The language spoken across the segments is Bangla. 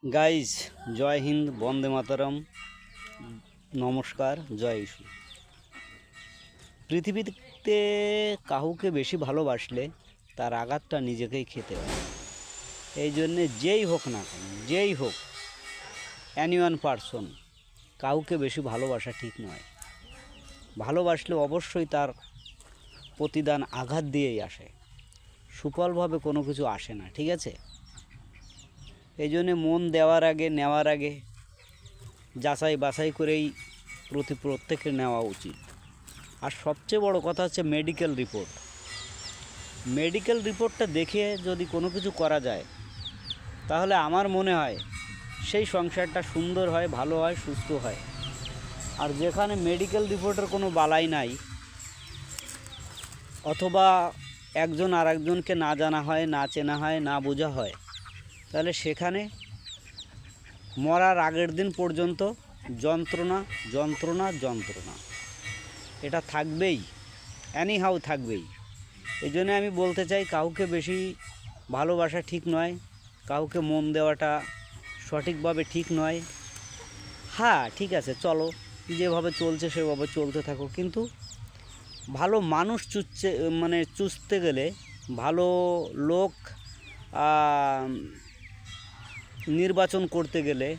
গাইজ, জয় হিন্দ, বন্দে মাতরম, নমস্কার, জয় ইশু। পৃথিবীতে কাউকে বেশি ভালোবাসলে তার আঘাতটা নিজেকেই খেতে হয়। এই জন্যে যেই হোক না কেন, যেই হোক, অ্যানিওয়ান পারসন, কাউকে বেশি ভালোবাসা ঠিক নয়। ভালোবাসলে অবশ্যই তার প্রতিদান আঘাত দিয়েই আসে, সুফলভাবে কোনো কিছু আসে না, ঠিক আছে? এই জন্যে মন দেওয়ার আগে, নেওয়ার আগে যাচাই বাছাই করেই প্রত্যেকের নেওয়া উচিত। আর সবচেয়ে বড় কথা হচ্ছে মেডিকেল রিপোর্টটা দেখে যদি কোনো কিছু করা যায়, তাহলে আমার মনে হয় সেই সংসারটা সুন্দর হয়, ভালো হয়, সুস্থ হয়। আর যেখানে মেডিকেল রিপোর্টের কোনো বালাই নাই, অথবা একজন আর একজনকে না জানা হয়, না চেনা হয়, না বোঝা হয়, তাহলে সেখানে মরার আগের দিন পর্যন্ত যন্ত্রণা যন্ত্রণা যন্ত্রণা এটা থাকবেই, অ্যানিহাউ থাকবেই। এই জন্য আমি বলতে চাই, কাউকে বেশি ভালোবাসা ঠিক নয়, কাউকে মন দেওয়াটা সঠিকভাবে ঠিক নয়। হ্যাঁ, ঠিক আছে, চলো, যেভাবে চলছে সেভাবে চলতে থাকো, কিন্তু ভালো মানুষ চুজতে গেলে, ভালো লোক নির্বাচন করতে গেলে,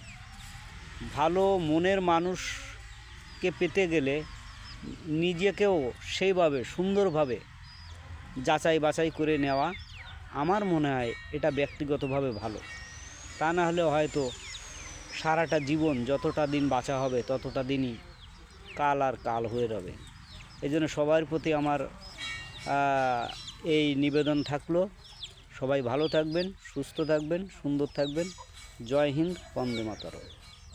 ভালো মনের মানুষকে পেতে গেলে নিজেকেও সেইভাবে সুন্দরভাবে যাচাই বাছাই করে নেওয়া আমার মনে হয় এটা ব্যক্তিগতভাবে ভালো। তা না হলে হয়তো সারাটা জীবন, যতটা দিন বাঁচা হবে ততটা দিনই কাল আর কাল হয়ে যাবে। এই জন্য সবার প্রতি আমার এই নিবেদন থাকলো, সবাই ভালো থাকবেন, সুস্থ থাকবেন, সুন্দর থাকবেন। জয় হিন্দ, বন্দে মাতরম।